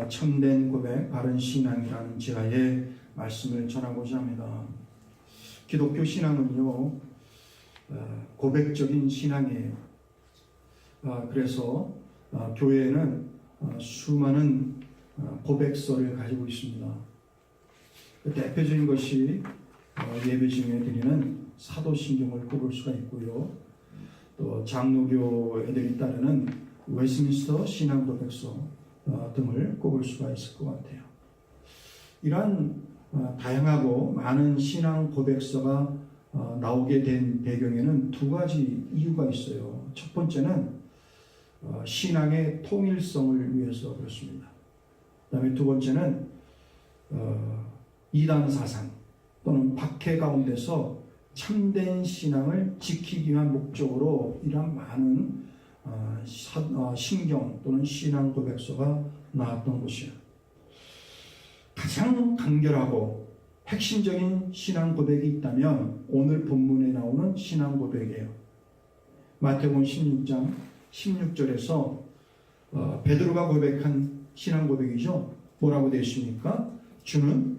참된 고백, 바른 신앙이라는 제아의 말씀을 전하고자 합니다. 기독교 신앙은요, 고백적인 신앙이에요. 그래서 교회에는 수많은 고백서를 가지고 있습니다. 대표적인 것이 예배 중에 드리는 사도신경을 꼽을 수가 있고요. 또 장로교 애들이 따르는 웨스민스터 신앙고백서 등을 꼽을 수가 있을 것 같아요. 이러한 다양하고 많은 신앙 고백서가 나오게 된 배경에는 두 가지 이유가 있어요. 첫 번째는 신앙의 통일성을 위해서 그렇습니다. 그 다음에 두 번째는 이단 사상 또는 박해 가운데서 참된 신앙을 지키기 위한 목적으로 이러한 많은 신경 또는 신앙 고백서가 나왔던 것이에요. 가장 간결하고 핵심적인 신앙 고백이 있다면 오늘 본문에 나오는 신앙 고백이에요. 마태복음 16장 16절에서 베드로가 고백한 신앙 고백이죠. 뭐라고 되어 있습니까? 주는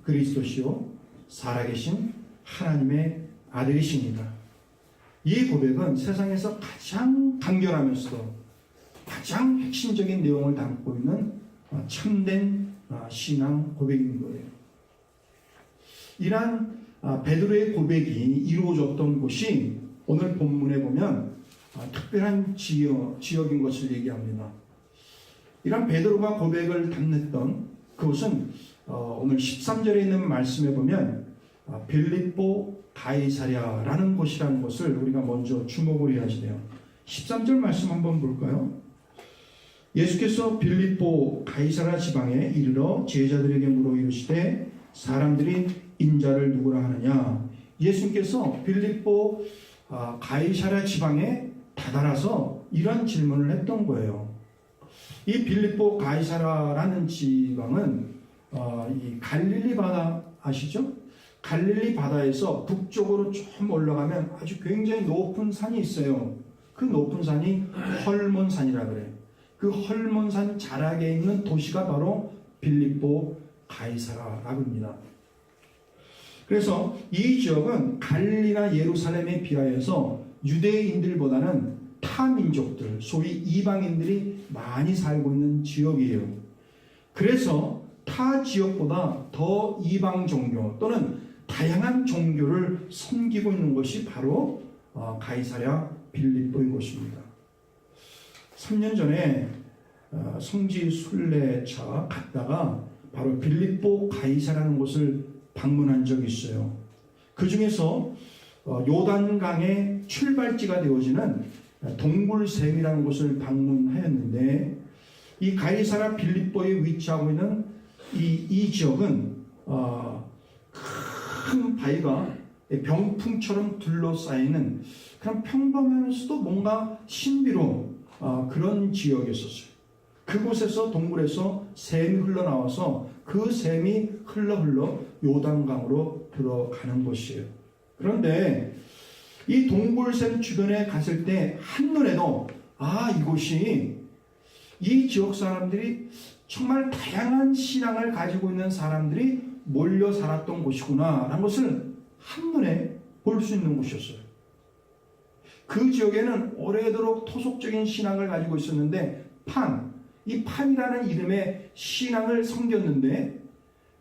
그리스도시요 살아계신 하나님의 아들이십니다. 이 고백은 세상에서 가장 간결하면서도 가장 핵심적인 내용을 담고 있는 참된 신앙 고백인 거예요. 이러한 베드로의 고백이 이루어졌던 곳이 오늘 본문에 보면 특별한 지역인 것을 얘기합니다. 이러한 베드로가 고백을 담냈던 그곳은 오늘 13절에 있는 말씀에 보면 빌립보 가이사랴라는 곳이라는 것을 우리가 먼저 주목을 해야지 돼요. 13절 말씀 한번 볼까요? 예수께서 빌립보 가이사랴 지방에 이르러 제자들에게 물어 이르시되 사람들이 인자를 누구라 하느냐. 예수님께서 빌립보 가이사랴 지방에 다다라서 이런 질문을 했던 거예요. 이 빌립보 가이사랴라는 지방은 이 갈릴리 바다 아시죠? 갈릴리 바다에서 북쪽으로 좀 올라가면 아주 굉장히 높은 산이 있어요. 그 높은 산이 헐몬산이라 그래요. 그 헐몬산 자락에 있는 도시가 바로 빌립보 가이사랴라고 합니다. 그래서 이 지역은 갈릴리나 예루살렘에 비하여서 유대인들보다는 타 민족들, 소위 이방인들이 많이 살고 있는 지역이에요. 그래서 타 지역보다 더 이방 종교 또는 다양한 종교를 섬기고 있는 것이 바로 가이사랴 빌립보인 것입니다. 3년 전에 성지 순례차 갔다가 바로 빌립보 가이사랴라는 곳을 방문한 적이 있어요. 그 중에서 요단강의 출발지가 되어지는 동굴샘이라는 곳을 방문하였는데 이 가이사랴 빌립보에 위치하고 있는 이 지역은 큰 바위가 병풍처럼 둘러싸이는 그런 평범하면서도 뭔가 신비로운 그런 지역이었어요. 그곳에서 동굴에서 샘이 흘러나와서 그 샘이 흘러 요단강으로 들어가는 곳이에요. 그런데 이 동굴샘 주변에 갔을 때 한눈에도 이곳이 이 지역 사람들이 정말 다양한 신앙을 가지고 있는 사람들이 몰려 살았던 곳이구나 라는 것을 한눈에 볼 수 있는 곳이었어요. 그 지역에는 오래도록 토속적인 신앙을 가지고 있었는데 이 판이라는 이름의 신앙을 섬겼는데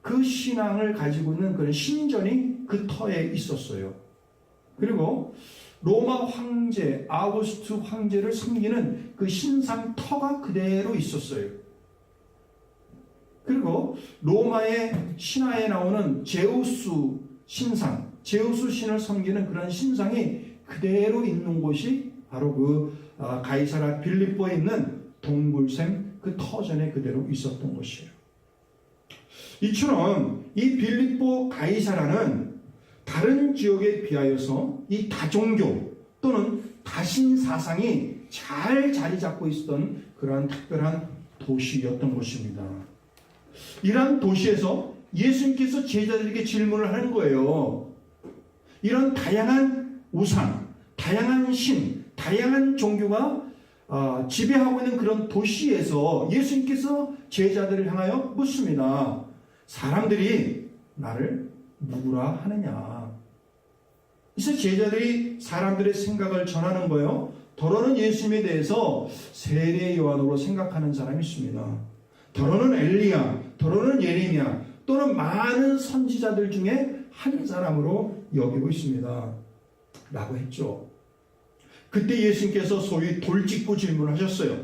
그 신앙을 가지고 있는 그런 신전이 그 터에 있었어요. 그리고 로마 황제 아우구스투 황제를 섬기는 그 신상 터가 그대로 있었어요. 그리고 로마의 신화에 나오는 제우스 신상, 제우스 신을 섬기는 그런 신상이 그대로 있는 곳이 바로 그 가이사랴 빌립보에 있는 동굴샘 그 터전에 그대로 있었던 것이에요. 이처럼 이 빌립보 가이사랴는 다른 지역에 비하여서 이 다종교 또는 다신 사상이 잘 자리 잡고 있었던 그러한 특별한 도시였던 것입니다. 이러한 도시에서 예수님께서 제자들에게 질문을 하는 거예요. 이런 다양한 우상, 다양한 신, 다양한 종교가 지배하고 있는 그런 도시에서 예수님께서 제자들을 향하여 묻습니다. 사람들이 나를 누구라 하느냐? 그래서 제자들이 사람들의 생각을 전하는 거예요. 더러는 예수님에 대해서 세례 요한으로 생각하는 사람이 있습니다. 더러는 엘리야, 더러는 예레미야, 또는 많은 선지자들 중에 한 사람으로 여기고 있습니다. 라고 했죠. 그때 예수님께서 소위 돌직구 질문하셨어요.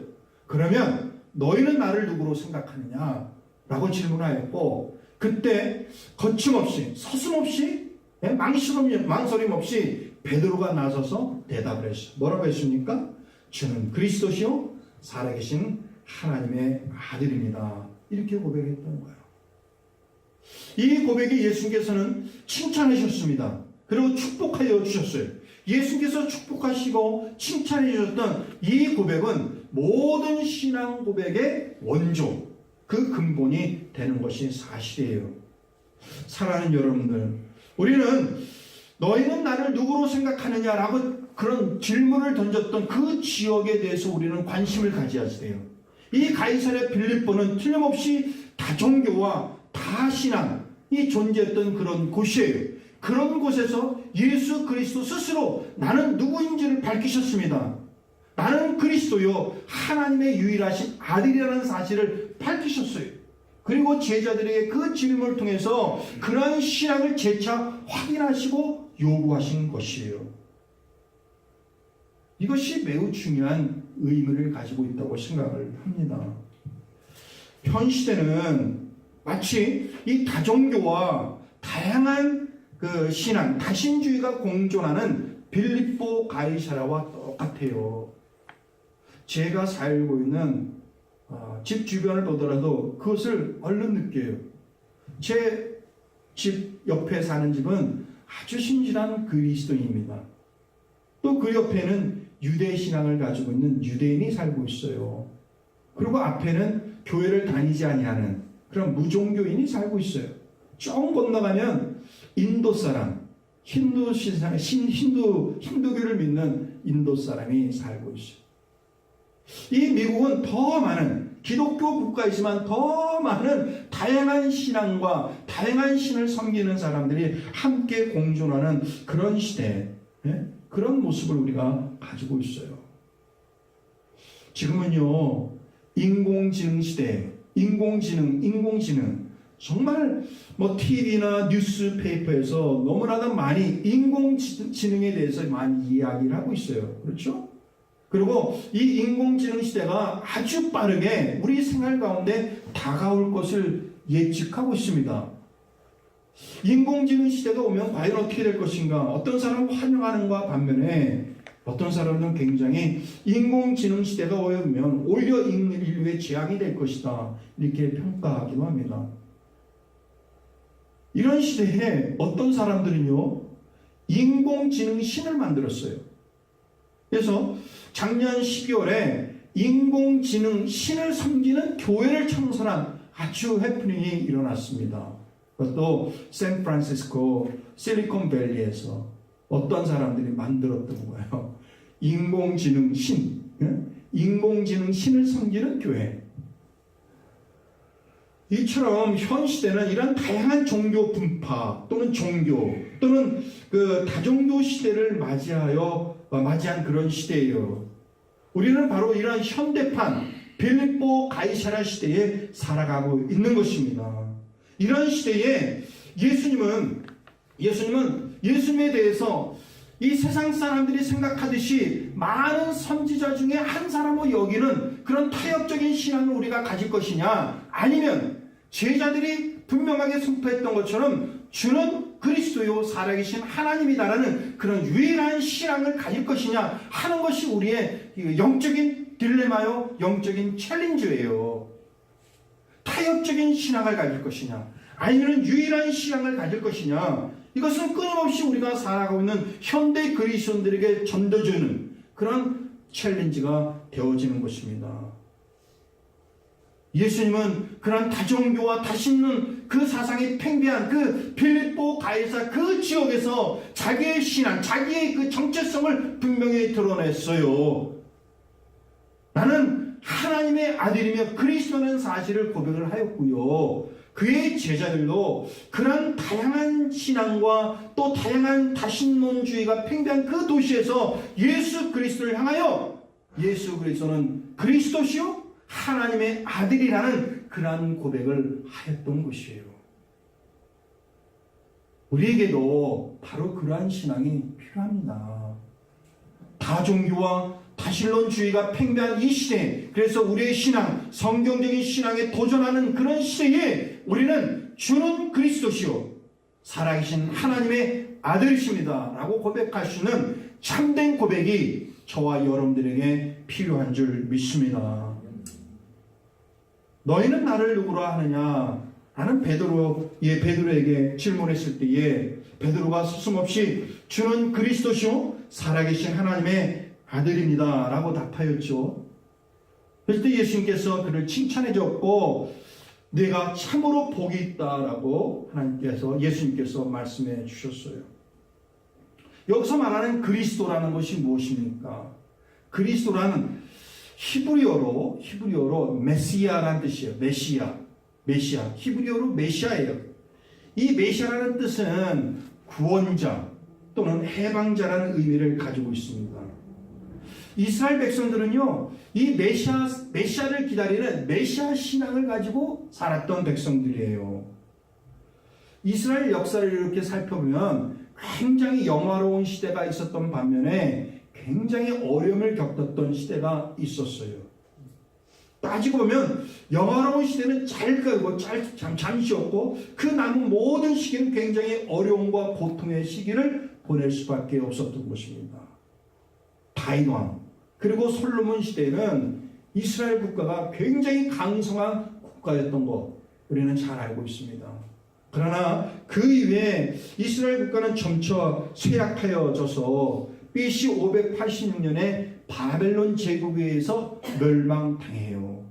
그러면 너희는 나를 누구로 생각하느냐? 라고 질문하였고, 그때 거침없이, 서슴없이, 망설임 없이 베드로가 나서서 대답을 했어요. 뭐라고 했습니까? 주는 그리스도시요 살아계신 하나님의 아들입니다. 이렇게 고백했던 거예요. 이 고백에 예수님께서는 칭찬하셨습니다. 그리고 축복하여 주셨어요. 예수님께서 축복하시고 칭찬해 주셨던 이 고백은 모든 신앙 고백의 원조, 그 근본이 되는 것이 사실이에요. 사랑하는 여러분들, 우리는 너희는 나를 누구로 생각하느냐라고 그런 질문을 던졌던 그 지역에 대해서 우리는 관심을 가져야 돼요. 이 가이사랴 빌립보는 틀림없이 다종교와 다신앙이 존재했던 그런 곳이에요. 그런 곳에서 예수 그리스도 스스로 나는 누구인지를 밝히셨습니다. 나는 그리스도요 하나님의 유일하신 아들이라는 사실을 밝히셨어요. 그리고 제자들에게 그 질문을 통해서 그러한 신앙을 재차 확인하시고 요구하신 것이에요. 이것이 매우 중요한 의미를 가지고 있다고 생각을 합니다. 현 시대는 마치 이 다종교와 다양한 그 신앙, 다신주의가 공존하는 빌립보 가이사랴와 똑같아요. 제가 살고 있는 집 주변을 보더라도 그것을 얼른 느껴요. 제 집 옆에 사는 집은 아주 신실한 그리스도인입니다. 또 그 옆에는 유대 신앙을 가지고 있는 유대인이 살고 있어요. 그리고 앞에는 교회를 다니지 아니하는 그런 무종교인이 살고 있어요. 좀 건너가면 인도 사람, 힌두 신상, 힌두교를 믿는 인도 사람이 살고 있어요. 이 미국은 더 많은 기독교 국가이지만 더 많은 다양한 신앙과 다양한 신을 섬기는 사람들이 함께 공존하는 그런 시대, 그런 모습을 우리가 가지고 있어요. 지금은요, 인공지능 시대, 인공지능 정말 TV나 뉴스페이퍼에서 너무나도 많이 인공지능에 대해서 많이 이야기를 하고 있어요. 그렇죠? 그리고 이 인공지능 시대가 아주 빠르게 우리 생활 가운데 다가올 것을 예측하고 있습니다. 인공지능 시대가 오면 과연 어떻게 될 것인가? 어떤 사람은 환영하는가 반면에 어떤 사람은 굉장히 인공지능 시대가 오면 오히려 인류의 재앙이 될 것이다. 이렇게 평가하기도 합니다. 이런 시대에 어떤 사람들은요, 인공지능 신을 만들었어요. 그래서 작년 12월에 인공지능 신을 섬기는 교회를 창설한 아주 해프닝이 일어났습니다. 그것도 샌프란시스코 실리콘밸리에서 어떤 사람들이 만들었던 거예요. 인공지능 신을 섬기는 교회. 이처럼 현 시대는 이런 다양한 종교 분파 또는 종교 또는 그 다종교 시대를 맞이한 그런 시대예요. 우리는 바로 이런 현대판 빌립보 가이사랴 시대에 살아가고 있는 것입니다. 이런 시대에 예수님은 예수님에 대해서 이 세상 사람들이 생각하듯이 많은 선지자 중에 한 사람으로 여기는 그런 타협적인 신앙을 우리가 가질 것이냐, 아니면 제자들이 분명하게 선포했던 것처럼 주는 그리스도요 살아계신 하나님이다라는 그런 유일한 신앙을 가질 것이냐 하는 것이 우리의 영적인 딜레마요, 영적인 챌린지예요. 타협적인 신앙을 가질 것이냐, 아니면 유일한 신앙을 가질 것이냐, 이것은 끊임없이 우리가 살아가고 있는 현대 그리스도인들에게 던져주는 그런 챌린지가 되어지는 것입니다. 예수님은 그런 다종교와 다신는 그 사상이 팽배한 그 빌립보 가이사 그 지역에서 자기의 신앙, 자기의 그 정체성을 분명히 드러냈어요. 나는 하나님의 아들이며 그리스도라는 사실을 고백을 하였고요. 그의 제자들도 그런 다양한 신앙과 또 다양한 다신론주의가 팽배한 그 도시에서 예수 그리스도를 향하여 예수 그리스도는 그리스도시요 하나님의 아들이라는 그러한 고백을 하였던 것이에요. 우리에게도 바로 그러한 신앙이 필요합니다. 다종교와 다신론주의가 팽배한 이 시대에, 그래서 우리의 신앙, 성경적인 신앙에 도전하는 그런 시대에 우리는 주는 그리스도시요 살아계신 하나님의 아들이십니다 라고 고백할 수 있는 참된 고백이 저와 여러분들에게 필요한 줄 믿습니다. 너희는 나를 누구로 하느냐? 나는 베드로에게 질문했을 때에 베드로가 서슴없이 주는 그리스도시요 살아계신 하나님의 아들입니다 라고 답하였죠. 그럴 때 예수님께서 그를 칭찬해 줬고 내가 참으로 복이 있다라고 예수님께서 말씀해 주셨어요. 여기서 말하는 그리스도라는 것이 무엇입니까? 그리스도라는 히브리어로 메시아라는 뜻이에요. 메시아. 히브리어로 메시아예요. 이 메시아라는 뜻은 구원자 또는 해방자라는 의미를 가지고 있습니다. 이스라엘 백성들은요, 이 메시아를 기다리는 메시아 신앙을 가지고 살았던 백성들이에요. 이스라엘 역사를 이렇게 살펴보면 굉장히 영화로운 시대가 있었던 반면에 굉장히 어려움을 겪었던 시대가 있었어요. 따지고 보면 영화로운 시대는 잠시였고 그 남은 모든 시기는 굉장히 어려움과 고통의 시기를 보낼 수밖에 없었던 것입니다. 다윗 왕 그리고 솔로몬 시대에는 이스라엘 국가가 굉장히 강성한 국가였던 것 우리는 잘 알고 있습니다. 그러나 그 이후에 이스라엘 국가는 점차 쇠약하여져서 BC 586년에 바벨론 제국에 의해서 멸망당해요.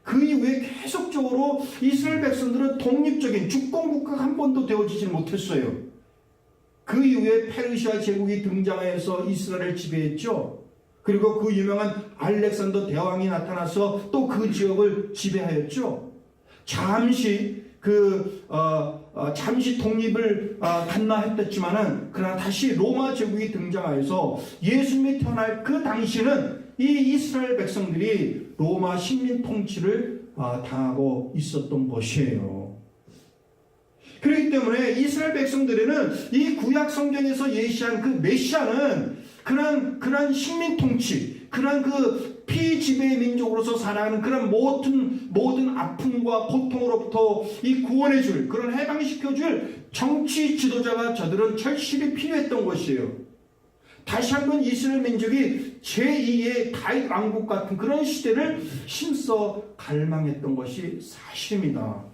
그 이후에 계속적으로 이스라엘 백성들은 독립적인 주권국가가 한 번도 되어지지 못했어요. 그 이후에 페르시아 제국이 등장해서 이스라엘을 지배했죠. 그리고 그 유명한 알렉산더 대왕이 나타나서 또 그 지역을 지배하였죠. 잠시 독립을 간나했었지만은 그러나 다시 로마 제국이 등장하여서 예수님이 태어날 그 당시는 이 이스라엘 백성들이 로마 식민 통치를 당하고 있었던 것이에요. 그렇기 때문에 이스라엘 백성들에는 이 구약 성경에서 예시한 그 메시아는 그런 식민 통치, 그런 그 피지배의 민족으로서 살아가는 그런 모든 아픔과 고통으로부터 이 구원해줄, 그런 해방시켜줄 정치 지도자가 저들은 절실히 필요했던 것이에요. 다시 한번 이스라엘 민족이 제2의 다윗 왕국 같은 그런 시대를 힘써 갈망했던 것이 사실입니다.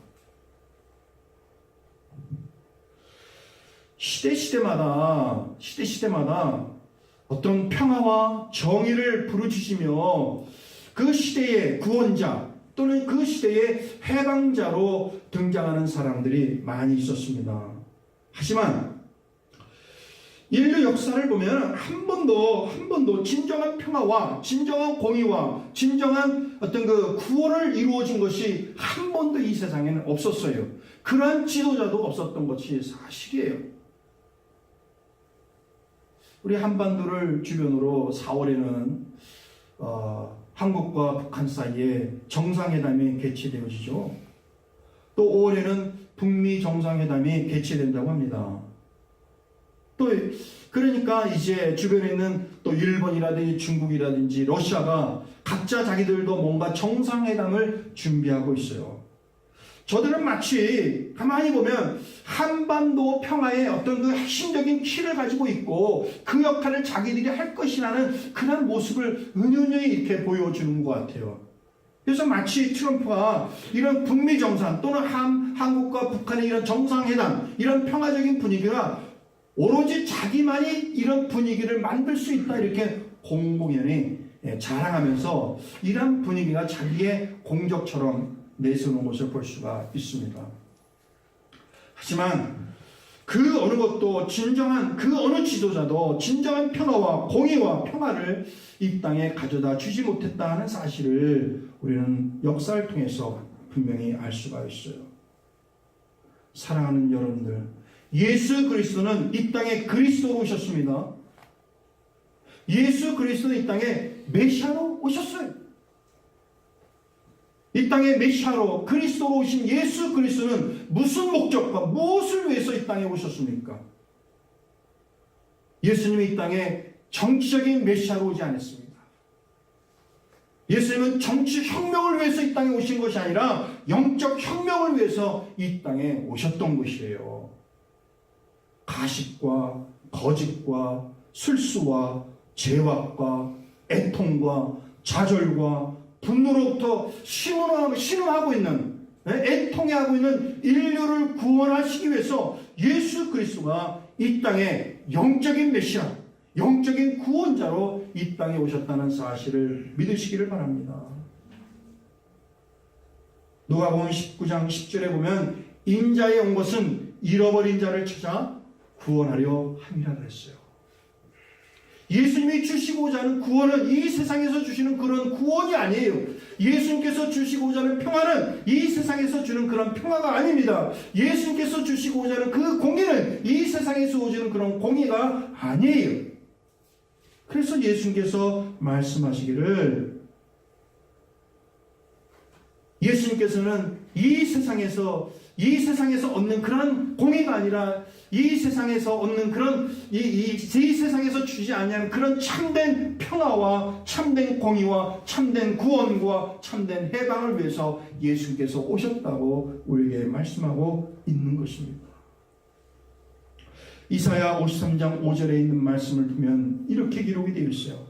시대마다 어떤 평화와 정의를 부르짖으며 그 시대의 구원자 또는 그 시대의 해방자로 등장하는 사람들이 많이 있었습니다. 하지만 인류 역사를 보면 한 번도 진정한 평화와 진정한 공의와 진정한 어떤 그 구원을 이루어진 것이 한 번도 이 세상에는 없었어요. 그러한 지도자도 없었던 것이 사실이에요. 우리 한반도를 주변으로 4월에는 한국과 북한 사이에 정상회담이 개최되어지죠. 또 5월에는 북미 정상회담이 개최된다고 합니다. 또 그러니까 이제 주변에 있는 또 일본이라든지 중국이라든지 러시아가 각자 자기들도 뭔가 정상회담을 준비하고 있어요. 저들은 마치 가만히 보면 한반도 평화의 어떤 그 핵심적인 키를 가지고 있고 그 역할을 자기들이 할 것이라는 그런 모습을 은연히 이렇게 보여주는 것 같아요. 그래서 마치 트럼프가 이런 북미 정상 또는 한국과 북한의 이런 정상회담, 이런 평화적인 분위기가 오로지 자기만이 이런 분위기를 만들 수 있다 이렇게 공공연히 자랑하면서 이런 분위기가 자기의 공적처럼 내세우는 것을 볼 수가 있습니다. 하지만 그 어느 것도 진정한 그 어느 지도자도 진정한 평화와 공의와 평화를 이 땅에 가져다 주지 못했다는 사실을 우리는 역사를 통해서 분명히 알 수가 있어요. 사랑하는 여러분들, 예수 그리스도는 이 땅에 그리스도로 오셨습니다. 예수 그리스도는 이 땅에 메시아로 오셨어요. 이 땅에 메시아로 그리스도로 오신 예수 그리스도는 무슨 목적과 무엇을 위해서 이 땅에 오셨습니까? 예수님이 이 땅에 정치적인 메시아로 오지 않았습니다. 예수님은 정치 혁명을 위해서 이 땅에 오신 것이 아니라 영적 혁명을 위해서 이 땅에 오셨던 것이에요. 가식과 거짓과 술수와 죄악과 애통과 좌절과 분노로부터 신음하고 있는, 애통해하고 있는 인류를 구원하시기 위해서 예수 그리스도가 이 땅에 영적인 메시아, 영적인 구원자로 이 땅에 오셨다는 사실을 믿으시기를 바랍니다. 누가복음 19장 10절에 보면 인자에 온 것은 잃어버린 자를 찾아 구원하려 함이라 그랬어요. 예수님이 주시고자 하는 구원은 이 세상에서 주시는 그런 구원이 아니에요. 예수님께서 주시고자 하는 평화는 이 세상에서 주는 그런 평화가 아닙니다. 예수님께서 주시고자 하는 그 공의는 이 세상에서 오시는 그런 공의가 아니에요. 그래서 예수님께서 말씀하시기를, 예수님께서는 이 세상에서 얻는 그런 공의가 아니라 이 세상에서 얻는 그런 이 세상에서 주지 아니하는 그런 참된 평화와 참된 공의와 참된 구원과 참된 해방을 위해서 예수님께서 오셨다고 우리에게 말씀하고 있는 것입니다. 이사야 53장 5절에 있는 말씀을 보면 이렇게 기록이 되어 있어요.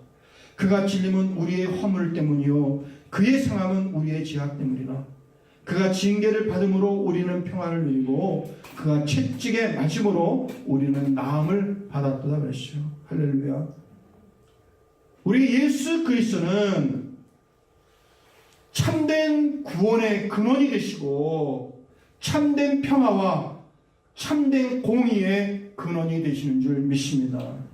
그가 찔림은 우리의 허물 때문이요 그의 상함은 우리의 죄악 때문이라. 그가 징계를 받음으로 우리는 평화를 누리고 그가 채찍에 맞음으로 우리는 나음을 받았도다 그랬어요. 할렐루야. 우리 예수 그리스도는 참된 구원의 근원이 되시고 참된 평화와 참된 공의의 근원이 되시는 줄 믿습니다.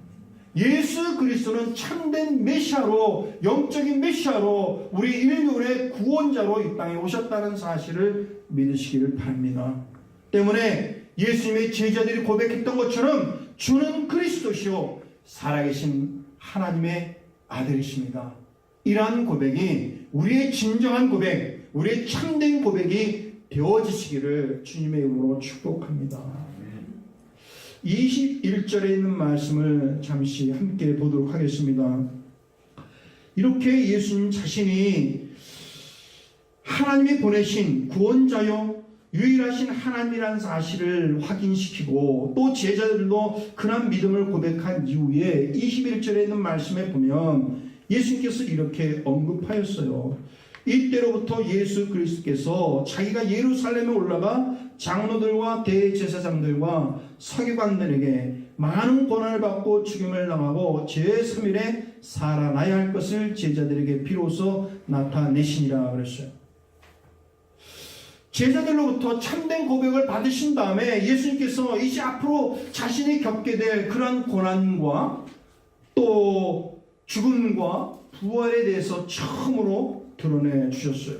예수 그리스도는 참된 메시아로, 영적인 메시아로 우리 인류의 구원자로 이 땅에 오셨다는 사실을 믿으시기를 바랍니다. 때문에 예수님의 제자들이 고백했던 것처럼 주는 그리스도시요 살아계신 하나님의 아들이십니다. 이러한 고백이 우리의 진정한 고백, 우리의 참된 고백이 되어지시기를 주님의 이름으로 축복합니다. 21절에 있는 말씀을 잠시 함께 보도록 하겠습니다. 이렇게 예수님 자신이 하나님이 보내신 구원자요 유일하신 하나님이라는 사실을 확인시키고 또 제자들도 그런 믿음을 고백한 이후에 21절에 있는 말씀에 보면 예수님께서 이렇게 언급하였어요. 이때로부터 예수 그리스도께서 자기가 예루살렘에 올라가 장로들과 대제사장들과 서기관들에게 많은 고난을 받고 죽임을 당하고 제3일에 살아나야 할 것을 제자들에게 비로소 나타내시니라 그랬어요. 제자들로부터 참된 고백을 받으신 다음에 예수님께서 이제 앞으로 자신이 겪게 될 그런 고난과 또 죽음과 부활에 대해서 처음으로 드러내 주셨어요.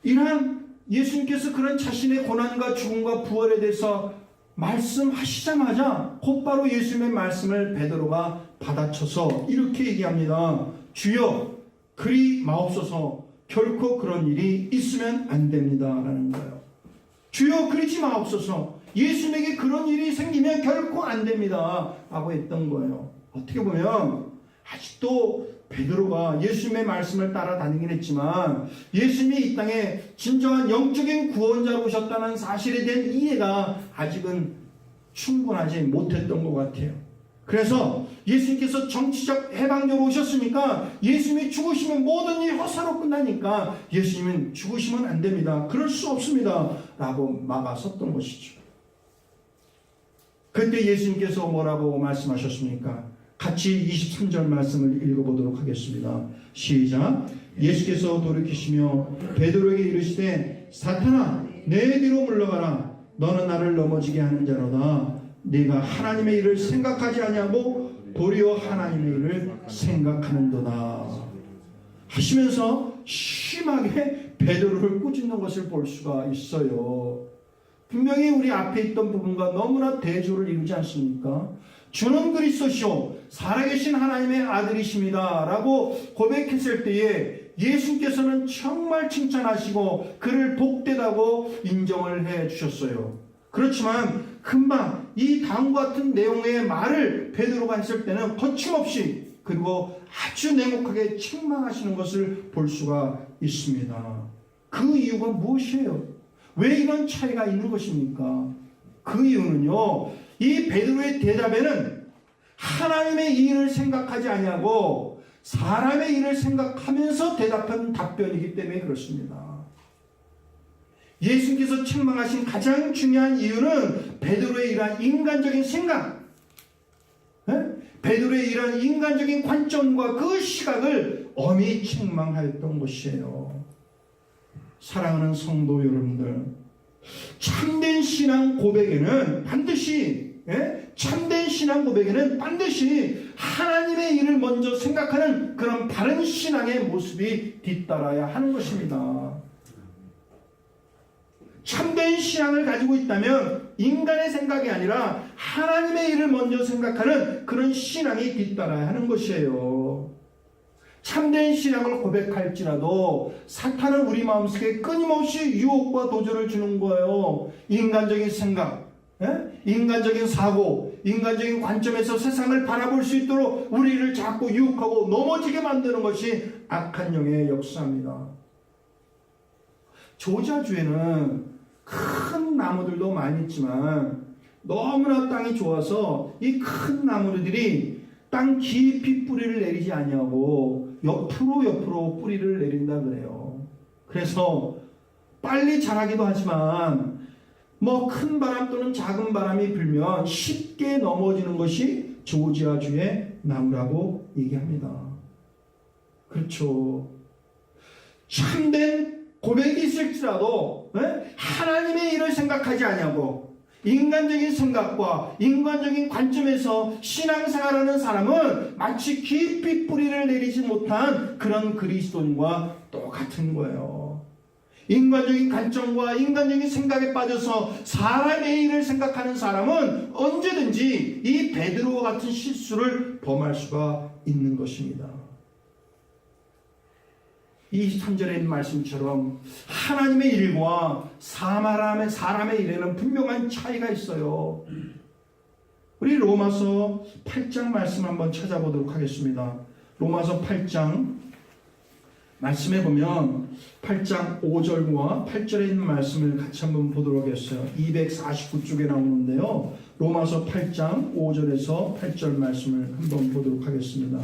이러한 예수님께서 그런 자신의 고난과 죽음과 부활에 대해서 말씀하시자마자 곧바로 예수님의 말씀을 베드로가 받아쳐서 이렇게 얘기합니다. 주여 그리 마옵소서, 결코 그런 일이 있으면 안 됩니다 라는 거예요. 주여 그리지 마옵소서, 예수님에게 그런 일이 생기면 결코 안 됩니다 라고 했던 거예요. 어떻게 보면 아직도 베드로가 예수님의 말씀을 따라다니긴 했지만 예수님이 이 땅에 진정한 영적인 구원자로 오셨다는 사실에 대한 이해가 아직은 충분하지 못했던 것 같아요. 그래서 예수님께서 정치적 해방자로 오셨으니까 예수님이 죽으시면 모든 일이 허사로 끝나니까 예수님은 죽으시면 안 됩니다, 그럴 수 없습니다 라고 막아섰던 것이죠. 그때 예수님께서 뭐라고 말씀하셨습니까? 같이 23절 말씀을 읽어보도록 하겠습니다. 시작. 예수께서 돌이키시며 베드로에게 이르시되 사탄아 내 뒤로 물러가라, 너는 나를 넘어지게 하는 자로다. 네가 하나님의 일을 생각하지 아니하고 도리어 하나님의 일을 생각하는도다 하시면서 심하게 베드로를 꾸짖는 것을 볼 수가 있어요. 분명히 우리 앞에 있던 부분과 너무나 대조를 이루지 않습니까? 주는 그리스도시요 살아계신 하나님의 아들이십니다 라고 고백했을 때에 예수께서는 정말 칭찬하시고 그를 복되다고 인정을 해 주셨어요. 그렇지만 금방 이 다음과 같은 내용의 말을 베드로가 했을 때는 거침없이 그리고 아주 냉혹하게 책망하시는 것을 볼 수가 있습니다. 그 이유가 무엇이에요? 왜 이런 차이가 있는 것입니까? 그 이유는요, 이 베드로의 대답에는 하나님의 일을 생각하지 아니하고 사람의 일을 생각하면서 대답한 답변이기 때문에 그렇습니다. 예수께서 책망하신 가장 중요한 이유는 베드로의 이러한 인간적인 생각, 베드로의 이러한 인간적인 관점과 그 시각을 엄히 책망하였던 것이에요. 사랑하는 성도 여러분들, 참된 신앙 고백에는 반드시 참된 신앙 고백에는 반드시 하나님의 일을 먼저 생각하는 그런 바른 신앙의 모습이 뒤따라야 하는 것입니다. 참된 신앙을 가지고 있다면 인간의 생각이 아니라 하나님의 일을 먼저 생각하는 그런 신앙이 뒤따라야 하는 것이에요. 참된 신앙을 고백할지라도 사탄은 우리 마음속에 끊임없이 유혹과 도전을 주는 거예요. 인간적인 생각, 인간적인 사고, 인간적인 관점에서 세상을 바라볼 수 있도록 우리를 자꾸 유혹하고 넘어지게 만드는 것이 악한 영의 역사입니다. 조지아주에는 큰 나무들도 많이 있지만 너무나 땅이 좋아서 이 큰 나무들이 땅 깊이 뿌리를 내리지 아니하고 옆으로 뿌리를 내린다 그래요. 그래서 빨리 자라기도 하지만 뭐 큰 바람 또는 작은 바람이 불면 쉽게 넘어지는 것이 조지아주의 나무라고 얘기합니다. 그렇죠. 참된 고백이 있을지라도 하나님의 일을 생각하지 아니하고 인간적인 생각과 인간적인 관점에서 신앙생활하는 사람은 마치 깊이 뿌리를 내리지 못한 그런 그리스도인과 똑같은 거예요. 인간적인 관점과 인간적인 생각에 빠져서 사람의 일을 생각하는 사람은 언제든지 이 베드로와 같은 실수를 범할 수가 있는 것입니다. 23절에 있는 말씀처럼 하나님의 일과 사람의 일에는 분명한 차이가 있어요. 우리 로마서 8장 말씀 한번 찾아보도록 하겠습니다. 로마서 8장 말씀에 보면 8장 5절과 8절에 있는 말씀을 같이 한번 보도록 하겠어요. 249쪽에 나오는데요. 로마서 8장 5절에서 8절 말씀을 한번 보도록 하겠습니다.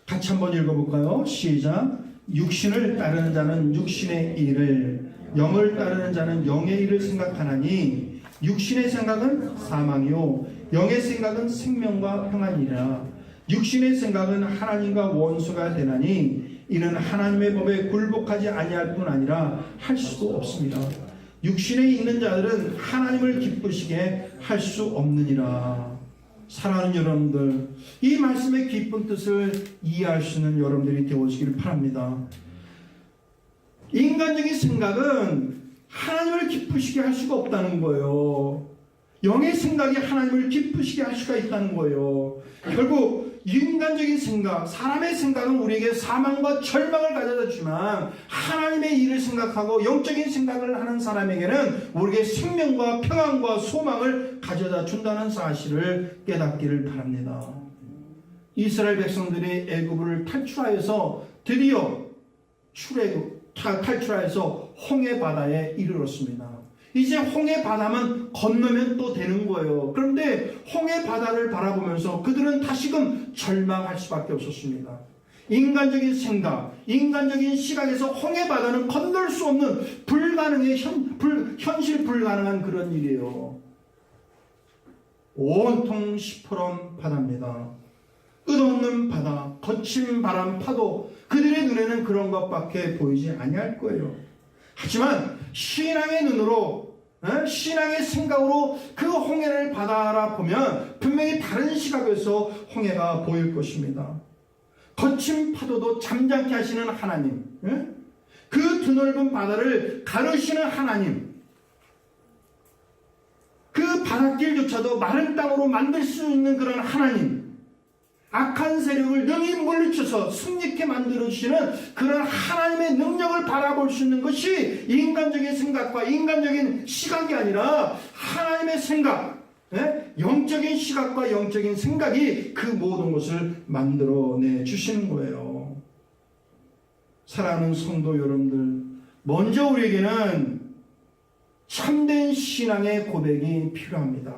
같이 한번 읽어볼까요? 시작. 육신을 따르는 자는 육신의 일을, 영을 따르는 자는 영의 일을 생각하나니 육신의 생각은 사망이요 영의 생각은 생명과 평안이라. 육신의 생각은 하나님과 원수가 되나니 이는 하나님의 법에 굴복하지 아니할 뿐 아니라 할 수도 없습니다. 육신에 있는 자들은 하나님을 기쁘시게 할 수 없느니라. 사랑하는 여러분들, 이 말씀의 깊은 뜻을 이해할 수 있는 여러분들이 되어지기를 바랍니다. 인간적인 생각은 하나님을 기쁘시게 할 수가 없다는 거예요. 영의 생각이 하나님을 기쁘시게 할 수가 있다는 거예요. 결국 인간적인 생각, 사람의 생각은 우리에게 사망과 절망을 가져다 주지만 하나님의 일을 생각하고 영적인 생각을 하는 사람에게는 우리에게 생명과 평안과 소망을 가져다 준다는 사실을 깨닫기를 바랍니다. 이스라엘 백성들이 애굽을 탈출하여서 드디어 탈출하여서 홍해 바다에 이르렀습니다. 이제 홍해 바다만 건너면 또 되는 거예요. 그런데 홍해 바다를 바라보면서 그들은 다시금 절망할 수밖에 없었습니다. 인간적인 생각, 인간적인 시각에서 홍해 바다는 건널 수 없는 불가능의 현실 불가능한 그런 일이에요. 온통 시퍼런 바다입니다. 끝없는 바다, 거친 바람, 파도, 그들의 눈에는 그런 것밖에 보이지 아니할 거예요. 하지만 신앙의 눈으로, 신앙의 생각으로 그 홍해를 바라보면 분명히 다른 시각에서 홍해가 보일 것입니다. 거친 파도도 잠잠케 하시는 하나님, 그 드넓은 바다를 가르시는 하나님, 그 바닷길조차도 마른 땅으로 만들 수 있는 그런 하나님, 악한 세력을 능히 물리쳐서 승리케 만들어주시는 그런 하나님의 능력을 바라볼 수 있는 것이 인간적인 생각과 인간적인 시각이 아니라 하나님의 생각, 영적인 시각과 영적인 생각이 그 모든 것을 만들어내 주시는 거예요. 사랑하는 성도 여러분들, 먼저 우리에게는 참된 신앙의 고백이 필요합니다.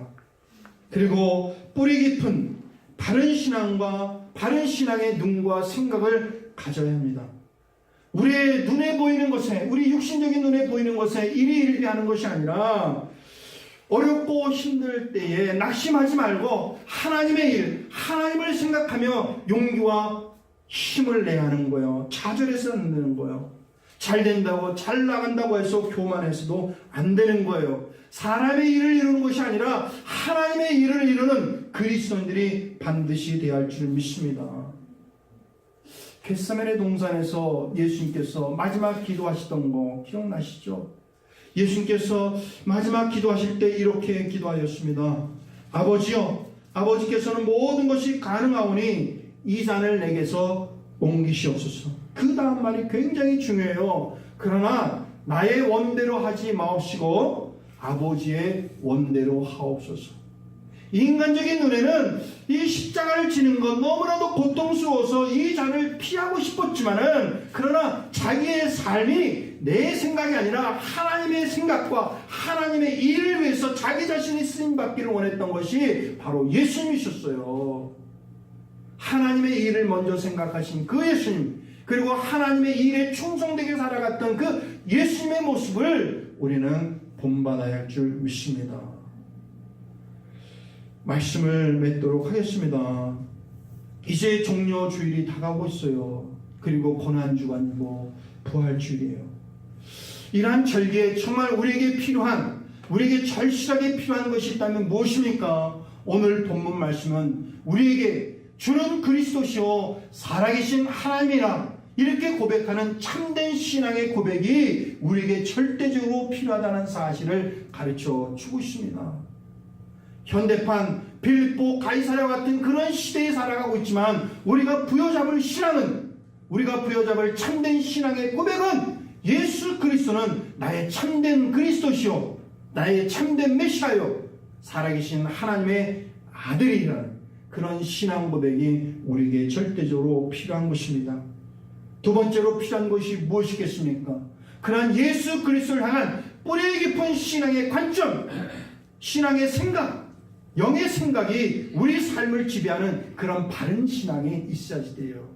그리고 뿌리 깊은 바른 신앙과 바른 신앙의 눈과 생각을 가져야 합니다. 우리의 눈에 보이는 것에, 우리 육신적인 눈에 보이는 것에 일희일비하는 것이 아니라 어렵고 힘들 때에 낙심하지 말고 하나님의 일, 하나님을 생각하며 용기와 힘을 내야 하는 거예요. 좌절해서는 안 되는 거예요. 잘 된다고, 잘 나간다고 해서 교만해서도 안 되는 거예요. 사람의 일을 이루는 것이 아니라 하나님의 일을 이루는 그리스도인들이 반드시 되어야 할 줄 믿습니다. 겟세마네 동산에서 예수님께서 마지막 기도하시던 거 기억나시죠? 예수님께서 마지막 기도하실 때 이렇게 기도하였습니다. 아버지여, 아버지께서는 모든 것이 가능하오니 이 잔을 내게서 옮기시옵소서. 그 다음 말이 굉장히 중요해요. 그러나 나의 원대로 하지 마옵시고 아버지의 원대로 하옵소서. 인간적인 눈에는 이 십자가를 지는 건 너무나도 고통스러워서 이 잔을 피하고 싶었지만은, 그러나 자기의 삶이 내 생각이 아니라 하나님의 생각과 하나님의 일을 위해서 자기 자신이 쓰임받기를 원했던 것이 바로 예수님이셨어요. 하나님의 일을 먼저 생각하신 그 예수님, 그리고 하나님의 일에 충성되게 살아갔던 그 예수님의 모습을 우리는 본받아야 할 줄 믿습니다. 말씀을 맺도록 하겠습니다. 이제 종려 주일이 다가오고 있어요. 그리고 고난주간이고 부활주일이에요. 이러한 절기에 정말 우리에게 필요한, 우리에게 절실하게 필요한 것이 있다면 무엇입니까? 오늘 본문 말씀은 우리에게 주는 그리스도시요 살아계신 하나님이라 이렇게 고백하는 참된 신앙의 고백이 우리에게 절대적으로 필요하다는 사실을 가르쳐 주고 있습니다. 현대판 빌립보 가이사랴 같은 그런 시대에 살아가고 있지만 우리가 부여잡을 신앙은, 우리가 부여잡을 참된 신앙의 고백은 예수 그리스도는 나의 참된 그리스도시요 나의 참된 메시아요 살아계신 하나님의 아들이라는 그런 신앙 고백이 우리에게 절대적으로 필요한 것입니다. 두 번째로 필요한 것이 무엇이겠습니까? 그러한 예수 그리스도를 향한 뿌리 깊은 신앙의 관점, 신앙의 생각, 영의 생각이 우리 삶을 지배하는 그런 바른 신앙이 있어야지 돼요.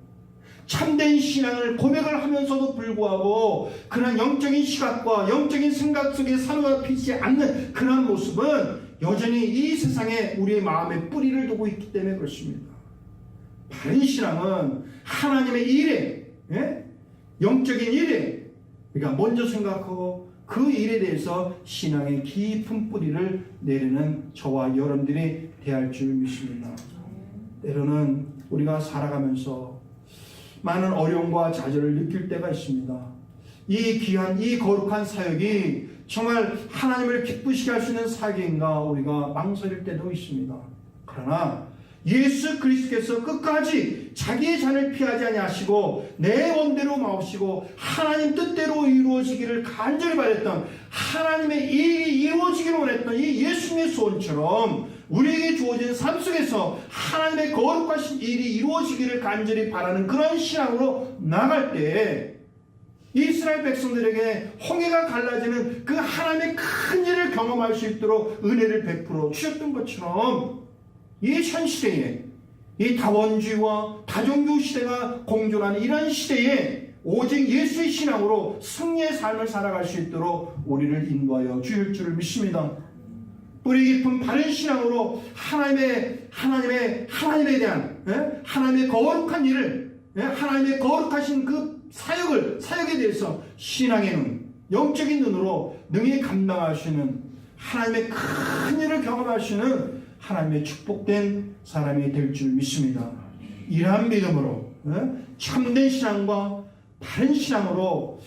참된 신앙을 고백을 하면서도 불구하고 그런 영적인 시각과 영적인 생각 속에 사로잡히지 않는 그런 모습은 여전히 이 세상에 우리의 마음에 뿌리를 두고 있기 때문에 그렇습니다. 바른 신앙은 하나님의 일에, 영적인 일에 우리가 먼저 생각하고 그 일에 대해서 신앙의 깊은 뿌리를 내리는 저와 여러분들이 되어야 할 줄 믿습니다. 때로는 우리가 살아가면서 많은 어려움과 좌절을 느낄 때가 있습니다. 이 귀한, 이 거룩한 사역이 정말 하나님을 기쁘시게 할 수 있는 사역인가 우리가 망설일 때도 있습니다. 그러나 예수 그리스도께서 끝까지 자기의 잔을 피하지 아니하시고 내 원대로 마옵시고 하나님 뜻대로 이루어지기를 간절히 바랬던, 하나님의 일이 이루어지기를 원했던 이 예수님의 소원처럼 우리에게 주어진 삶 속에서 하나님의 거룩하신 일이 이루어지기를 간절히 바라는 그런 신앙으로 나갈 때 이스라엘 백성들에게 홍해가 갈라지는 그 하나님의 큰 일을 경험할 수 있도록 은혜를 베풀어 주셨던 것처럼 이 현 시대에, 이 다원주의와 다종교 시대가 공존하는 이런 시대에 오직 예수의 신앙으로 승리의 삶을 살아갈 수 있도록 우리를 인도하여 주실 줄을 믿습니다. 뿌리 깊은 바른 신앙으로 하나님에 대한 하나님의 거룩한 일을, 하나님의 거룩하신 그 사역에 대해서 신앙의 눈, 영적인 눈으로 능히 감당하시는 하나님의 큰 일을 경험하시는 하나님의 축복된 사람이 될 줄 믿습니다. 이러한 믿음으로 참된 신앙과 바른 신앙으로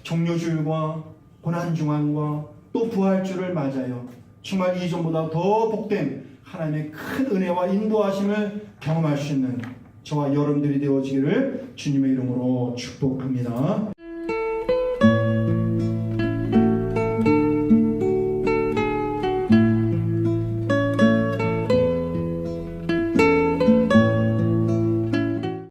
종료주일과 고난중환과 또 부활주를 맞아요. 정말 이전보다 더 복된 하나님의 큰 은혜와 인도하심을 경험할 수 있는 저와 여러분들이 되어지기를 주님의 이름으로 축복합니다.